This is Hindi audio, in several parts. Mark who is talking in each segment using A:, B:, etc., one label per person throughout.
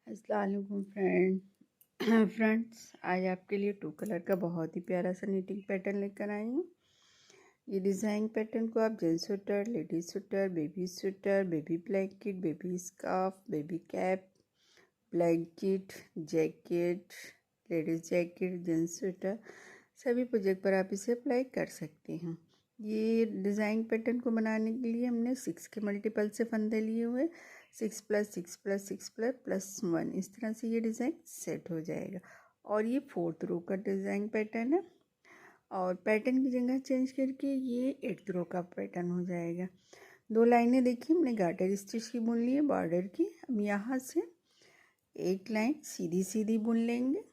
A: अस्सलाम वालेकुम फ्रेंड्स, आज आपके लिए 2 कलर का बहुत ही प्यारा सा नीटिंग पैटर्न लेकर आई हूँ। ये डिज़ाइन पैटर्न को आप gents sweater, ladies sweater, baby blanket, baby scarf, baby cap, blanket, jacket, ladies jacket, gents sweater सभी प्रोजेक्ट पर आप इसे अप्लाई कर सकते हैं। ये डिज़ाइन पैटर्न को बनाने के लिए हमने 6 के मल्टीपल से फंदे लिए हुए 6+6+6++1 इस तरह से ये डिज़ाइन सेट हो जाएगा। और ये 4th रो का डिज़ाइन पैटर्न है और पैटर्न की जगह चेंज करके ये 8th रो का पैटर्न हो जाएगा। 2 लाइनें देखिए हमने गार्टर स्टिच की बुन ली है बॉर्डर की। अब यहाँ से एक लाइन सीधी सीधी बुन लेंगे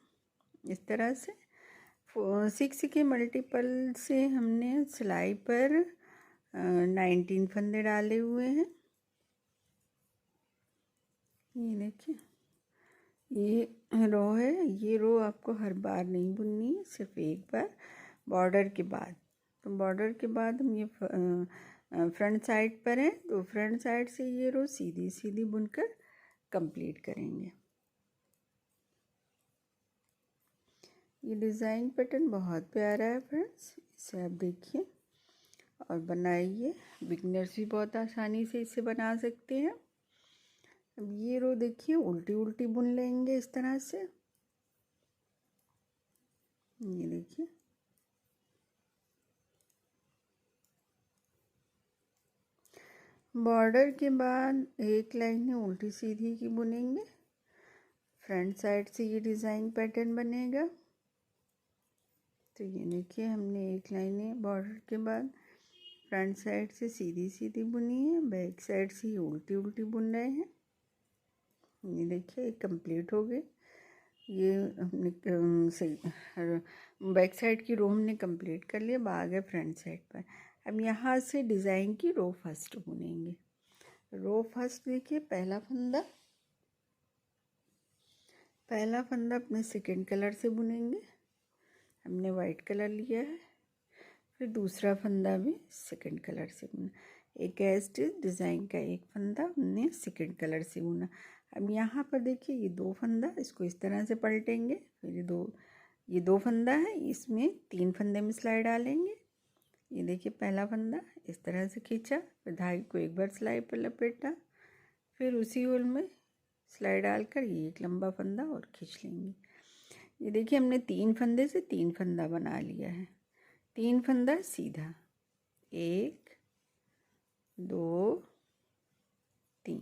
A: इस तरह से। 6 के मल्टीपल से हमने सिलाई पर 19 फंदे डाले हुए हैं। ये देखिए ये रो है। ये रो आपको हर बार नहीं बुननी है, सिर्फ एक बार बॉर्डर के बाद। तो बॉर्डर के बाद हम ये फ्रंट साइड पर है तो फ्रंट साइड से ये रो सीधी सीधी बुनकर कंप्लीट करेंगे। ये डिज़ाइन पैटर्न बहुत प्यारा है फ्रेंड्स, इसे आप देखिए और बनाइए। बिगनर्स भी बहुत आसानी से इसे बना सकते हैं। अब ये रो देखिए उल्टी उल्टी बुन लेंगे इस तरह से। ये देखिए बॉर्डर के बाद एक लाइन है उल्टी सीधी की बुनेंगे। फ्रंट साइड से ये डिज़ाइन पैटर्न बनेगा। तो ये देखिए हमने एक लाइन है बॉर्डर के बाद फ्रंट साइड से सीधी सीधी बुनी है, बैक साइड से ये उल्टी उल्टी बुन रहे हैं। ये देखिए कंप्लीट हो गई। ये हमने बैक साइड की रो हमने कंप्लीट कर लिया। अब आ गए फ्रंट साइड पर। अब यहाँ से डिज़ाइन की रो फर्स्ट बुनेंगे। रो फर्स्ट देखिए पहला फंदा अपने सेकंड कलर से बुनेंगे। हमने वाइट कलर लिया है। फिर दूसरा फंदा भी सेकंड कलर से बुना। एक एस्ट डिज़ाइन का एक फंदा हमने सेकंड कलर से बुना। अब यहाँ पर देखिए ये 2 फंदा, इसको इस तरह से पलटेंगे। फिर ये दो फंदा है, इसमें 3 फंदे में सिलाई डालेंगे। ये देखिए पहला फंदा इस तरह से खींचा, फिर धागे को एक बार सिलाई पर लपेटा, फिर उसी होल में सिलाई डालकर ये एक लंबा फंदा और खींच लेंगे। ये देखिए हमने 3 फंदे से 3 फंदा बना लिया है। 3 फंदा सीधा, 1 2 3,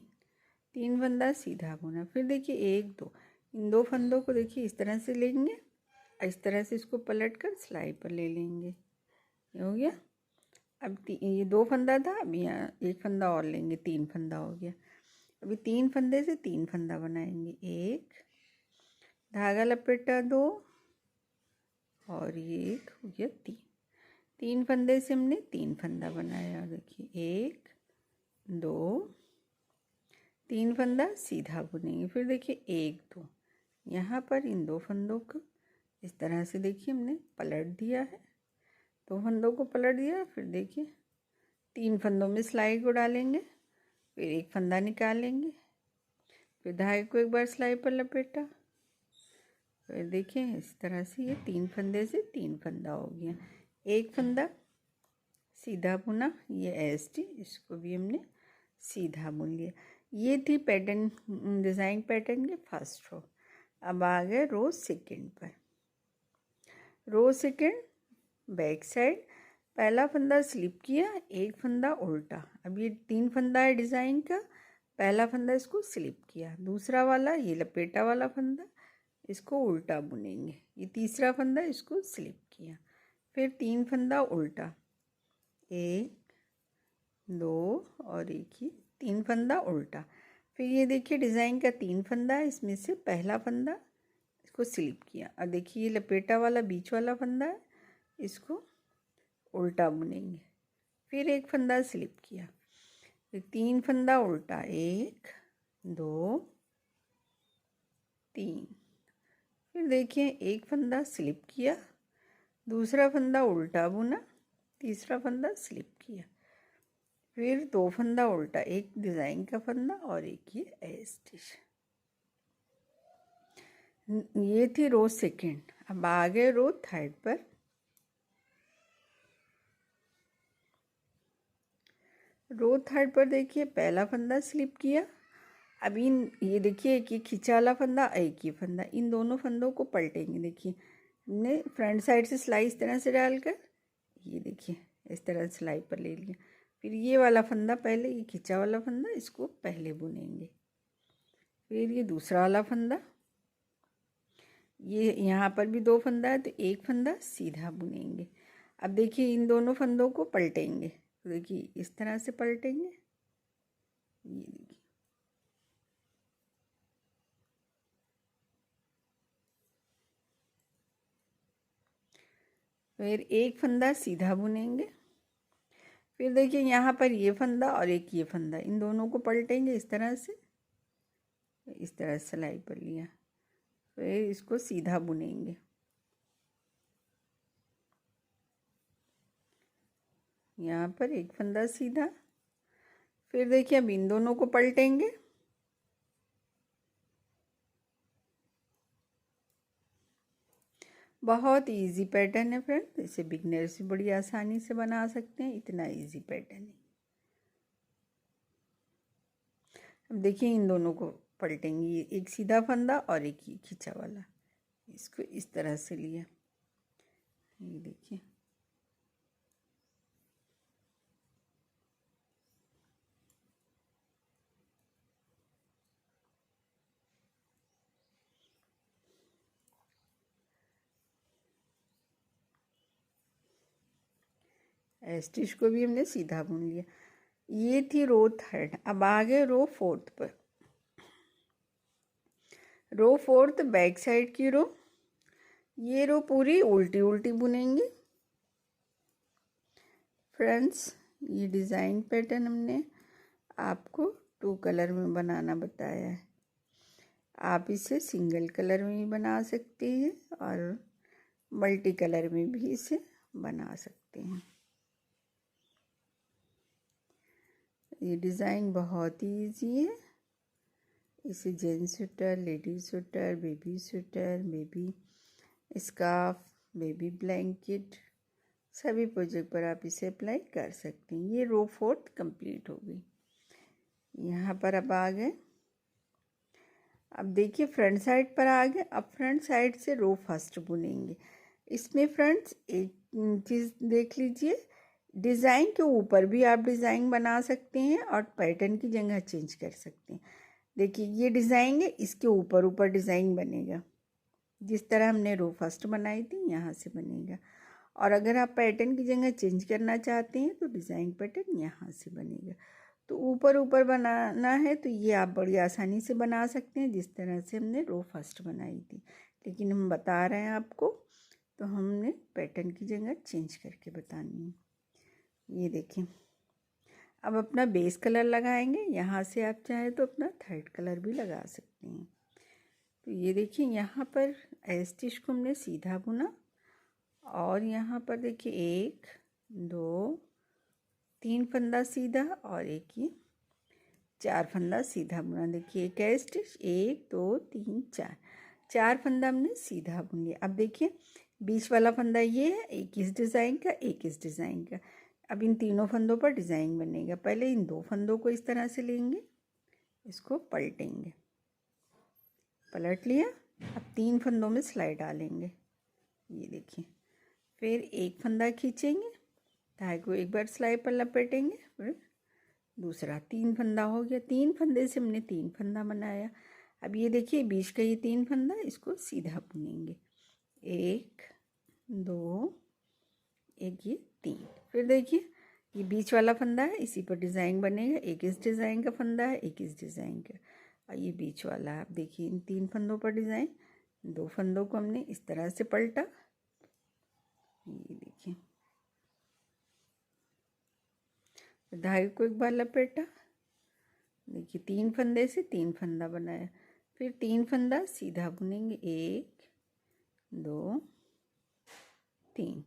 A: 3 फंदा सीधा बुना। फिर देखिए 1 2, इन 2 फंदों को देखिए इस तरह से लेंगे, इस तरह से इसको पलट कर सिलाई पर ले लेंगे। ये हो गया। अब ये 2 फंदा था, अब यहाँ एक फंदा और लेंगे, 3 फंदा हो गया। अभी 3 फंदे से 3 फंदा बनाएंगे। 1 धागा लपेटा, 2 और ये एक हो गया 3 फंदे से हमने 3 फंदा बनाया। देखिए 1 2 3 फंदा सीधा बुनेंगे। फिर देखिए 1 2, यहाँ पर इन 2 फंदों को इस तरह से देखिए हमने पलट दिया है। 2 फंदों को पलट दिया। फिर देखिए 3 फंदों में सिलाई को डालेंगे, फिर एक फंदा निकालेंगे, फिर धागे को एक बार सिलाई पर लपेटा। फिर देखिए इस तरह से ये 3 फंदे से 3 फंदा हो गया। एक फंदा सीधा बुना, ये एस्ट, इसको भी हमने सीधा बुन लिया। ये थी पैटर्न डिज़ाइन पैटर्न के फर्स्ट रो। अब आ गए रो सेकंड पर। रो सेकंड बैक साइड पहला फंदा स्लिप किया, एक फंदा उल्टा। अब ये 3 फंदा है डिज़ाइन का, पहला फंदा इसको स्लिप किया, दूसरा वाला ये लपेटा वाला फंदा इसको उल्टा बुनेंगे। ये तीसरा फंदा इसको स्लिप किया, फिर 3 फंदा उल्टा, 1 2 और एक ही 3 फंदा उल्टा। फिर ये देखिए डिज़ाइन का 3 फंदा है, इसमें से पहला फंदा इसको स्लिप किया। और देखिए ये लपेटा वाला बीच वाला फंदा है, इसको उल्टा बुनेंगे। फिर एक फंदा स्लिप किया, फिर 3 फंदा उल्टा, 1 2 3। फिर देखिए एक फंदा स्लिप किया, दूसरा फंदा उल्टा बुना, तीसरा फंदा स्लिप किया, फिर 2 फंदा उल्टा, एक डिज़ाइन का फंदा और एक ये ए स्टिच। ये थी रो सेकेंड। अब आगे रो थर्ड पर। रो थर्ड पर देखिए पहला फंदा स्लिप किया। अब इन ये देखिए एक ये खींचा वाला फंदा, एक ये फंदा, इन दोनों फंदों को पलटेंगे। देखिए हमने फ्रंट साइड से सिलाई इस तरह से डालकर ये देखिए इस तरह सिलाई पर ले लिया। फिर ये वाला फंदा पहले, ये खींचा वाला फंदा इसको पहले बुनेंगे। फिर ये दूसरा वाला फंदा, ये यहाँ पर भी दो फंदा है तो एक फंदा सीधा बुनेंगे। अब देखिए इन दोनों फंदों को पलटेंगे। तो देखिए इस तरह से पलटेंगे, ये देखिए। फिर एक फंदा सीधा बुनेंगे। फिर देखिए यहाँ पर ये फंदा और एक ये फंदा, इन दोनों को पलटेंगे इस तरह से, इस तरह से सिलाई पर लिया। फिर इसको सीधा बुनेंगे। यहाँ पर एक फंदा सीधा। फिर देखिए अब इन दोनों को पलटेंगे। बहुत इजी पैटर्न है फ्रेंड, इसे बिगनर्स भी बड़ी आसानी से बना सकते हैं, इतना इजी पैटर्न है। अब देखिए इन दोनों को पलटेंगे, एक सीधा फंदा और एक ही खींचा वाला, इसको इस तरह से लिया। ये देखिए स्टिच को भी हमने सीधा बुन लिया। ये थी रो थर्ड। अब आगे रो फोर्थ पर। रो फोर्थ बैक साइड की रो, ये रो पूरी उल्टी उल्टी बुनेंगे। फ्रेंड्स ये डिज़ाइन पैटर्न हमने आपको 2 कलर में बनाना बताया है। आप इसे सिंगल कलर में भी बना सकते हैं और मल्टी कलर में भी इसे बना सकते हैं। ये डिज़ाइन बहुत ही ईजी है। इसे gents sweater, ladies sweater, baby sweater, baby scarf, baby blanket, सभी प्रोजेक्ट पर आप इसे अप्लाई कर सकते हैं। ये रो फोर्थ कंप्लीट हो गई। यहाँ पर अब आ गए, अब देखिए फ्रंट साइड पर आ गए। अब फ्रंट साइड से रो फर्स्ट बुनेंगे। इसमें फ्रेंड्स एक चीज़ देख लीजिए, डिज़ाइन के ऊपर भी आप डिज़ाइन बना सकते हैं और पैटर्न की जगह चेंज कर सकते हैं। देखिए ये डिज़ाइन है, इसके ऊपर ऊपर डिज़ाइन बनेगा, जिस तरह हमने रो फर्स्ट बनाई थी यहाँ से बनेगा। और अगर आप पैटर्न की जगह चेंज करना चाहते हैं तो डिज़ाइन पैटर्न यहाँ से बनेगा। तो ऊपर ऊपर बनाना है तो ये आप बड़ी आसानी से बना सकते हैं, जिस तरह से हमने रो फर्स्ट बनाई थी। लेकिन हम बता रहे हैं आपको, तो हमने पैटर्न की जगह चेंज करके बतानी है। ये देखिए अब अपना बेस कलर लगाएंगे। यहाँ से आप चाहे तो अपना थर्ड कलर भी लगा सकते हैं। तो ये देखिए यहाँ पर स्टिच को हमने सीधा बुना और यहाँ पर देखिए 1 2 3 फंदा सीधा और एक ये 4 फंदा सीधा बुना। देखिए एक स्टिच 1 2 3 4, 4 फंदा हमने सीधा बुन लिया। अब देखिए बीच वाला फंदा ये है, एक इस डिज़ाइन का, एक इस डिज़ाइन का। अब इन तीनों फंदों पर डिज़ाइन बनेगा। पहले इन 2 फंदों को इस तरह से लेंगे, इसको पलटेंगे, पलट लिया। अब 3 फंदों में सिलाई डालेंगे। ये देखिए फिर एक फंदा खींचेंगे, धागे को एक बार सिलाई पर लपेटेंगे, फिर दूसरा 3 फंदा हो गया। 3 फंदे से हमने 3 फंदा बनाया। अब ये देखिए बीच का ये 3 फंदा, इसको सीधा बुनेंगे, 1 2 एक ये 3। फिर देखिए ये बीच वाला फंदा है, इसी पर डिज़ाइन बनेगा। एक इस डिज़ाइन का फंदा है, एक इस डिज़ाइन का, और ये बीच वाला है। आप देखिए इन 3 फंदों पर डिज़ाइन, 2 फंदों को हमने इस तरह से पलटा। ये देखिए धागे को एक बार लपेटा। देखिए 3 फंदे से 3 फंदा बनाया। फिर 3 फंदा सीधा बुनेंगे, 1 2 3।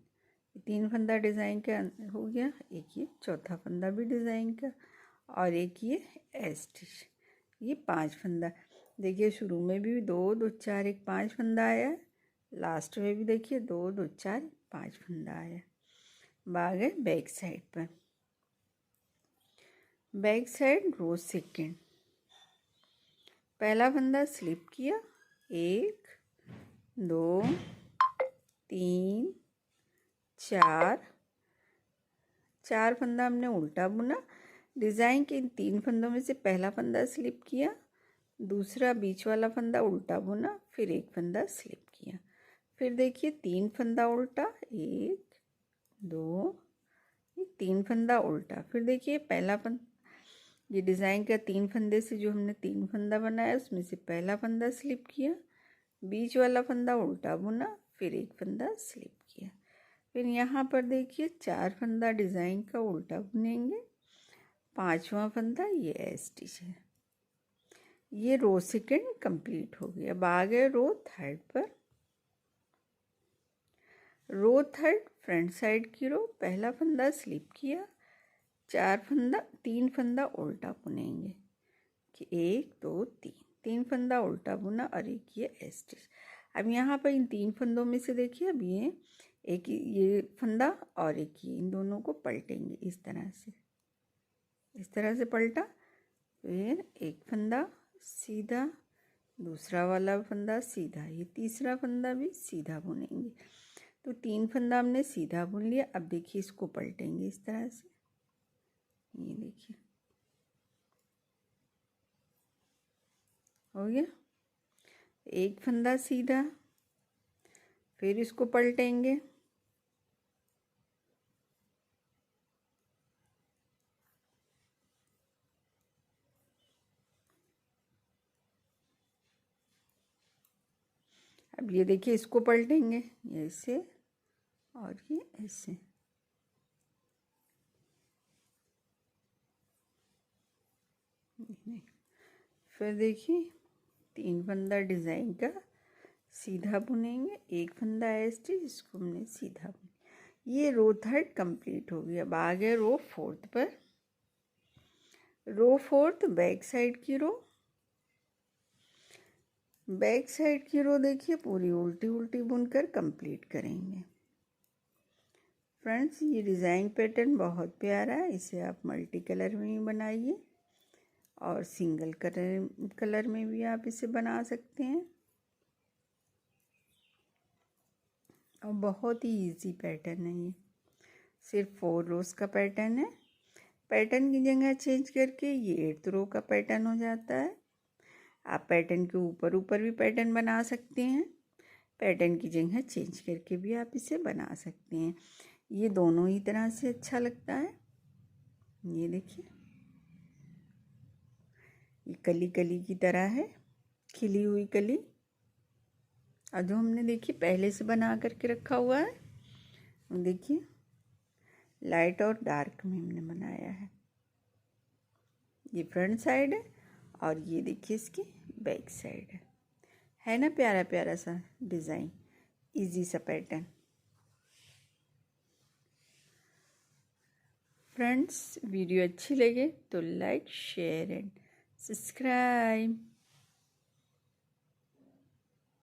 A: 3 फंदा डिज़ाइन का हो गया। एक ये चौथा फंदा भी डिज़ाइन का और एक ये स्टिच, ये 5 फंदा। देखिए शुरू में भी 2 2 4 1 5 फंदा आया है, लास्ट में भी देखिए 2 2 4 5 फंदा आया है। अब आ गए बैक साइड पर। बैक साइड रो सेकेंड, पहला फंदा स्लिप किया, 1 2 3 4, 4 फंदा हमने उल्टा बुना। डिज़ाइन के इन 3 फंदों में से पहला फंदा स्लिप किया, दूसरा बीच वाला फंदा उल्टा बुना, फिर एक फंदा स्लिप किया। फिर देखिए 3 फंदा उल्टा, 1 2, 3 फंदा उल्टा। फिर देखिए पहला फंदा, ये डिज़ाइन का 3 फंदे से जो हमने 3 फंदा बनाया उसमें से पहला फंदा स्लिप किया, बीच वाला फंदा उल्टा बुना, फिर एक फंदा स्लिप किया। फिर यहाँ पर देखिए 4 फंदा डिज़ाइन का उल्टा बुनेंगे, 5वां फंदा ये स्टिच है। ये रो सेकेंड कंप्लीट हो गया। अब आ गए रो थर्ड पर। रो थर्ड फ्रंट साइड की रो, पहला फंदा स्लिप किया, 3 फंदा उल्टा बुनेंगे कि 1 2 3 फंदा उल्टा बुना और एक ये स्टिच। अब यहाँ पर इन 3 फंदों में से देखिए अब ये एक ये फंदा और एक ये, इन दोनों को पलटेंगे इस तरह से पलटा, फिर एक फंदा सीधा, दूसरा वाला फंदा सीधा, ये तीसरा फंदा भी सीधा बुनेंगे। तो 3 फंदा हमने सीधा बुन लिया। अब देखिए इसको पलटेंगे इस तरह से, ये देखिए हो गया। एक फंदा सीधा, फिर इसको पलटेंगे, अब ये देखिए इसको पलटेंगे, ये ऐसे और ये ऐसे। फिर देखिए 3 फंदा डिज़ाइन का सीधा बुनेंगे, एक फंदा ऐसे, इसको हमने सीधा बुना। ये रो थर्ड कंप्लीट हो गया। अब आ गए रो फोर्थ पर। रो फोर्थ बैक साइड की रो, बैक साइड की रो देखिए पूरी उल्टी उल्टी बुनकर कंप्लीट करेंगे। फ्रेंड्स ये डिज़ाइन पैटर्न बहुत प्यारा है, इसे आप मल्टी कलर में ही बनाइए और सिंगल कलर में भी आप इसे बना सकते हैं। और बहुत ही इजी पैटर्न है, ये सिर्फ 4 रोज़ का पैटर्न है। पैटर्न की जगह चेंज करके ये 8th रो का पैटर्न हो जाता है। आप पैटर्न के ऊपर ऊपर भी पैटर्न बना सकते हैं, पैटर्न की जगह चेंज करके भी आप इसे बना सकते हैं। ये दोनों ही तरह से अच्छा लगता है। ये देखिए ये कली कली की तरह है, खिली हुई कली। और जो हमने देखिए पहले से बना करके रखा हुआ है, देखिए लाइट और डार्क में हमने बनाया है। ये फ्रंट साइड है और ये देखिए इसकी बैक साइड है ना प्यारा प्यारा सा डिज़ाइन, इजी सा पैटर्न। फ्रेंड्स वीडियो अच्छी लगे तो लाइक शेयर एंड सब्सक्राइब।